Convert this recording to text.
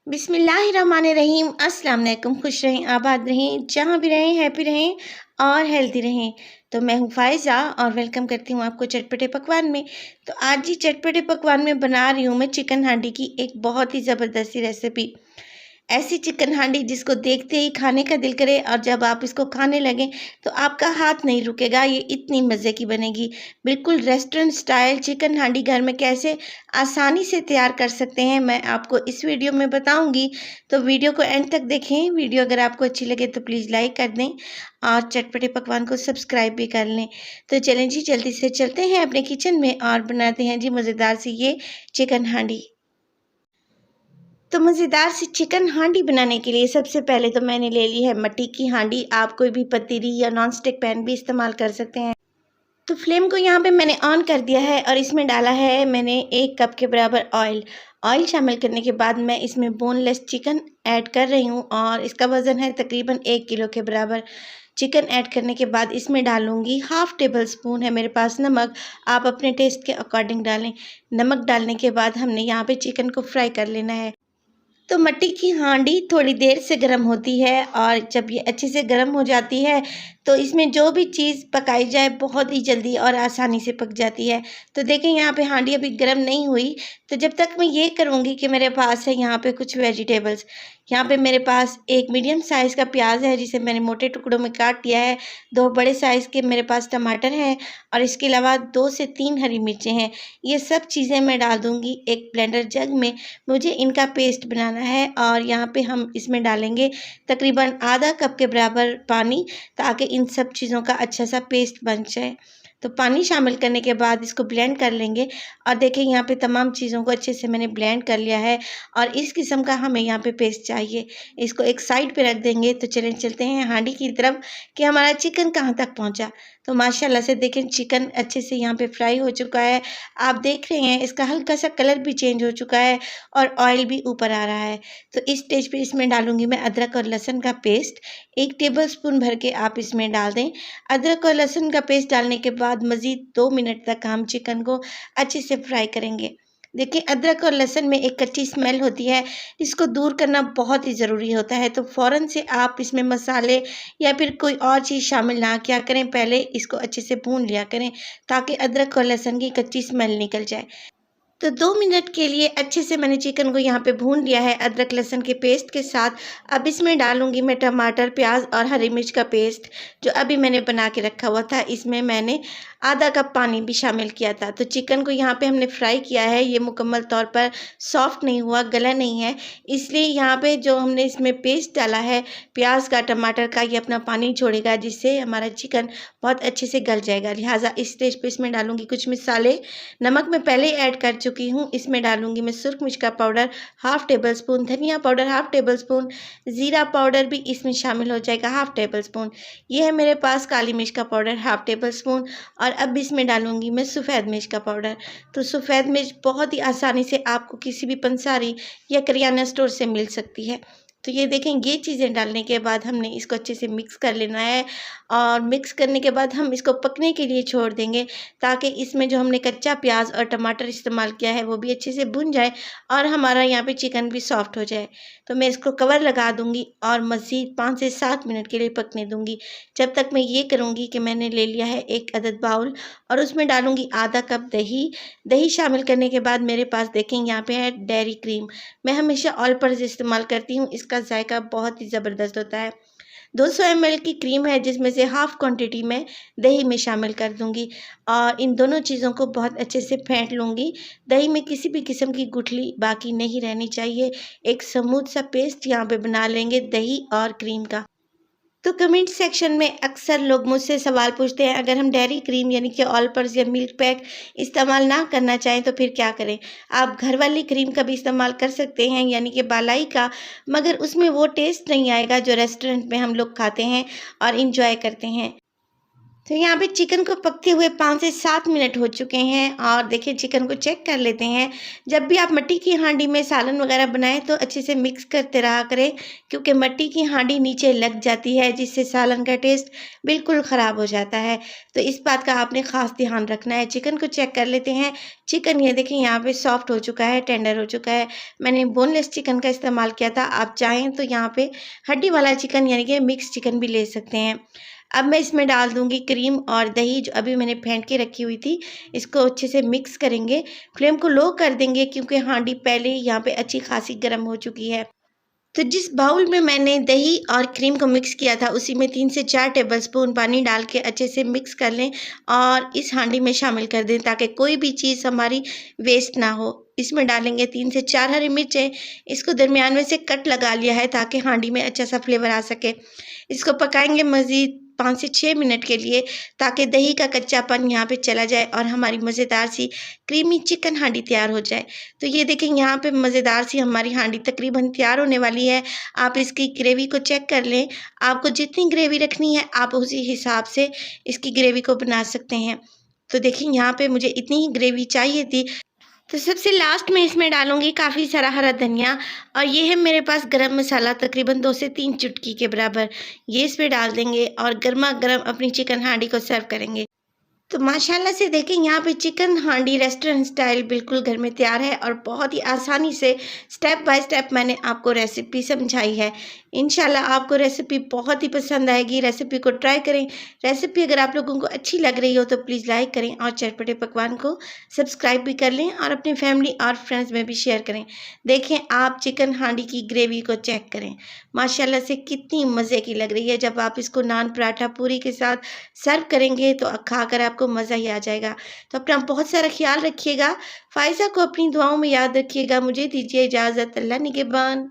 बिस्मिल्लाहिर्रहमानिर्रहीम। अस्सलाम वालेकुम। खुश रहें, आबाद रहें, जहाँ भी रहें हैप्पी रहें और हेल्दी रहें। तो मैं हूँ फ़ायज़ा और वेलकम करती हूँ आपको चटपटे पकवान में। तो आज ही चटपटे पकवान में बना रही हूँ मैं चिकन हांडी की एक बहुत ही ज़बरदस्ती रेसिपी। ऐसी चिकन हांडी जिसको देखते ही खाने का दिल करे और जब आप इसको खाने लगें तो आपका हाथ नहीं रुकेगा। ये इतनी मज़े की बनेगी। बिल्कुल रेस्टोरेंट स्टाइल चिकन हांडी घर में कैसे आसानी से तैयार कर सकते हैं मैं आपको इस वीडियो में बताऊंगी। तो वीडियो को एंड तक देखें। वीडियो अगर आपको अच्छी लगे तो प्लीज़ लाइक कर दें और चटपटे पकवान को सब्सक्राइब भी कर लें। तो चलें जी, जल्दी से चलते हैं अपने किचन में और बनाते हैं जी मज़ेदार सी ये चिकन हांडी। तो मज़ेदार सी चिकन हांडी बनाने के लिए सबसे पहले तो मैंने ले ली है मट्टी की हांडी। आप कोई भी पतीली या नॉन स्टिक पैन भी इस्तेमाल कर सकते हैं। तो फ्लेम को यहाँ पे मैंने ऑन कर दिया है और इसमें डाला है मैंने 1 कप के बराबर ऑयल। ऑयल शामिल करने के बाद मैं इसमें बोनलेस चिकन ऐड कर रही हूँ और इसका वज़न है तकरीबन 1 किलो के बराबर। चिकन ऐड करने के बाद इसमें डालूँगी हाफ़ टेबल स्पून है मेरे पास नमक। आप अपने टेस्ट के अकॉर्डिंग डालें। नमक डालने के बाद हमने यहाँ पे चिकन को फ्राई कर लेना है। तो मट्टी की हांडी थोड़ी देर से गर्म होती है और जब ये अच्छे से गर्म हो जाती है तो इसमें जो भी चीज़ पकाई जाए बहुत ही जल्दी और आसानी से पक जाती है। तो देखें यहाँ पे हांडी अभी गर्म नहीं हुई। तो जब तक मैं ये करूँगी कि मेरे पास है यहाँ पे कुछ वेजिटेबल्स। यहाँ पे मेरे पास एक मीडियम साइज़ का प्याज है जिसे मैंने मोटे टुकड़ों में काट दिया है। 2 बड़े साइज़ के मेरे पास टमाटर हैं और इसके अलावा 2 से 3 हरी मिर्चें हैं। ये सब चीज़ें मैं डाल दूँगी एक ब्लेंडर जग में। मुझे इनका पेस्ट बनाना है और यहाँ पे हम इसमें डालेंगे तकरीबन आधा कप के बराबर पानी, ताकि इन सब चीज़ों का अच्छा सा पेस्ट बन जाए। तो पानी शामिल करने के बाद इसको ब्लेंड कर लेंगे और देखें यहाँ पे तमाम चीज़ों को अच्छे से मैंने ब्लेंड कर लिया है और इस किस्म का हमें यहाँ पे पेस्ट चाहिए। इसको एक साइड पे रख देंगे। तो चलें चलते हैं हांडी की तरफ कि हमारा चिकन कहाँ तक पहुँचा। तो माशाल्लाह से देखें चिकन अच्छे से यहाँ पे फ्राई हो चुका है। आप देख रहे हैं इसका हल्का सा कलर भी चेंज हो चुका है और ऑयल भी ऊपर आ रहा है। तो इस स्टेज पे इसमें डालूँगी मैं अदरक और लहसुन का पेस्ट। 1 टेबलस्पून भर के आप इसमें डाल दें। अदरक और लहसुन का पेस्ट डालने के बाद मज़ीद 2 मिनट तक हम चिकन को अच्छे से फ्राई करेंगे। देखिए अदरक और लहसुन में एक कच्ची स्मेल होती है, इसको दूर करना बहुत ही ज़रूरी होता है। तो फ़ौरन से आप इसमें मसाले या फिर कोई और चीज़ शामिल ना किया करें, पहले इसको अच्छे से भून लिया करें ताकि अदरक और लहसुन की कच्ची स्मेल निकल जाए। तो 2 मिनट के लिए अच्छे से मैंने चिकन को यहाँ पे भून लिया है अदरक लहसुन के पेस्ट के साथ। अब इसमें डालूँगी मैं टमाटर, प्याज और हरी मिर्च का पेस्ट जो अभी मैंने बना के रखा हुआ था। इसमें मैंने आधा कप पानी भी शामिल किया था। तो चिकन को यहाँ पे हमने फ्राई किया है, ये मुकम्मल तौर पर सॉफ्ट नहीं हुआ, गला नहीं है। इसलिए यहाँ पे जो हमने इसमें पेस्ट डाला है प्याज का, टमाटर का, ये अपना पानी छोड़ेगा जिससे हमारा चिकन बहुत अच्छे से गल जाएगा। लिहाजा इस स्टेज पे इसमें डालूँगी कुछ मसाले। नमक मैं पहले ही ऐड कर चुकी हूँ। इसमें डालूँगी मैं सुरख मिर्च का पाउडर हाफ़ टेबल स्पून, धनिया पाउडर हाफ़ टेबल स्पून, ज़ीरा पाउडर भी इसमें शामिल हो जाएगा हाफ़ टेबल स्पून। ये है मेरे पास काली मिर्च का पाउडर हाफ़ टेबल स्पून और अब इसमें डालूँगी मैं सफ़ेद मिर्च का पाउडर। तो सफ़ेद मिर्च बहुत ही आसानी से आपको किसी भी पंसारी या करियाना स्टोर से मिल सकती है। तो ये देखें ये चीज़ें डालने के बाद हमने इसको अच्छे से मिक्स कर लेना है और मिक्स करने के बाद हम इसको पकने के लिए छोड़ देंगे ताकि इसमें जो हमने कच्चा प्याज और टमाटर इस्तेमाल किया है वो भी अच्छे से भुन जाए और हमारा यहाँ पे चिकन भी सॉफ्ट हो जाए। तो मैं इसको कवर लगा दूँगी और मज़ीद 5 से 7 मिनट के लिए पकने दूँगी। जब तक मैं ये करूँगी कि मैंने ले लिया है 1 अदद बाउल और उसमें डालूँगी आधा कप दही। दही शामिल करने के बाद मेरे पास देखें यहाँ पे है डेयरी क्रीम। मैं हमेशा ऑल पर्पज़ इस्तेमाल करती हूँ, इसका जायका बहुत ही ज़बरदस्त होता है। 200 ml की क्रीम है जिसमें से हाफ़ क्वांटिटी मैं दही में शामिल कर दूँगी और इन दोनों चीज़ों को बहुत अच्छे से फेंट लूँगी। दही में किसी भी किस्म की गुठली बाकी नहीं रहनी चाहिए। एक स्मूथ सा पेस्ट यहाँ पे बना लेंगे दही और क्रीम का। तो कमेंट सेक्शन में अक्सर लोग मुझसे सवाल पूछते हैं अगर हम डेयरी क्रीम यानी कि ऑल पर्पज़ या मिल्क पैक इस्तेमाल ना करना चाहें तो फिर क्या करें। आप घर वाली क्रीम का भी इस्तेमाल कर सकते हैं यानी कि बालाई का, मगर उसमें वो टेस्ट नहीं आएगा जो रेस्टोरेंट में हम लोग खाते हैं और इंजॉय करते हैं। तो यहाँ पे चिकन को पकते हुए 5 से 7 मिनट हो चुके हैं और देखिए चिकन को चेक कर लेते हैं। जब भी आप मिट्टी की हांडी में सालन वगैरह बनाएं तो अच्छे से मिक्स करते रहा करें, क्योंकि मिट्टी की हांडी नीचे लग जाती है जिससे सालन का टेस्ट बिल्कुल ख़राब हो जाता है। तो इस बात का आपने ख़ास ध्यान रखना है। चिकन को चेक कर लेते हैं। चिकन ये देखिए यहाँ पे सॉफ्ट हो चुका है, टेंडर हो चुका है। मैंने बोनलेस चिकन का इस्तेमाल किया था। आप चाहें तो यहाँ पे हड्डी वाला चिकन यानी कि मिक्स चिकन भी ले सकते हैं। अब मैं इसमें डाल दूंगी क्रीम और दही जो अभी मैंने फेंट के रखी हुई थी। इसको अच्छे से मिक्स करेंगे। फ्लेम को लो कर देंगे क्योंकि हांडी पहले ही यहाँ पे अच्छी खासी गर्म हो चुकी है। तो जिस बाउल में मैंने दही और क्रीम को मिक्स किया था उसी में 3 से 4 टेबलस्पून पानी डाल के अच्छे से मिक्स कर लें और इस हांडी में शामिल कर दें ताकि कोई भी चीज़ हमारी वेस्ट ना हो। इसमें डालेंगे 3 से 4 हरी मिर्चें। इसको दरमियान में से कट लगा लिया है ताकि हांडी में अच्छा सा फ्लेवर आ सके। इसको पकाएंगे मज़ीद 5 से 6 मिनट के लिए ताकि दही का कच्चापन यहाँ पे चला जाए और हमारी मज़ेदार सी क्रीमी चिकन हांडी तैयार हो जाए। तो ये देखें यहाँ पे मज़ेदार सी हमारी हांडी तकरीबन तैयार होने वाली है। आप इसकी ग्रेवी को चेक कर लें। आपको जितनी ग्रेवी रखनी है आप उसी हिसाब से इसकी ग्रेवी को बना सकते हैं। तो देखिए यहाँ पे मुझे इतनी ही ग्रेवी चाहिए थी। तो सबसे लास्ट में इसमें डालूंगी काफ़ी सारा हरा धनिया और ये है मेरे पास गरम मसाला तकरीबन 2 से 3 चुटकी के बराबर। ये इस पे डाल देंगे और गर्मा गर्म अपनी चिकन हांडी को सर्व करेंगे। तो माशाल्लाह से देखें यहाँ पे चिकन हांडी रेस्टोरेंट स्टाइल बिल्कुल घर में तैयार है और बहुत ही आसानी से स्टेप बाय स्टेप मैंने आपको रेसिपी समझाई है। इंशाल्लाह आपको रेसिपी बहुत ही पसंद आएगी। रेसिपी को ट्राई करें। रेसिपी अगर आप लोगों को अच्छी लग रही हो तो प्लीज़ लाइक करें और चटपटे पकवान को सब्सक्राइब भी कर लें और अपनी फैमिली और फ्रेंड्स में भी शेयर करें। देखें आप चिकन हांडी की ग्रेवी को चेक करें, माशाल्लाह से कितनी मज़े की लग रही है। जब आप इसको नान पराठा पूरी के साथ सर्व करेंगे तो खाकर आपको मज़ा ही आ जाएगा। तो अपना बहुत सारा ख्याल रखिएगा। फ़ायज़ा को अपनी दुआओं में याद रखिएगा। मुझे दीजिए इजाज़त। अल्लाह निगहबान।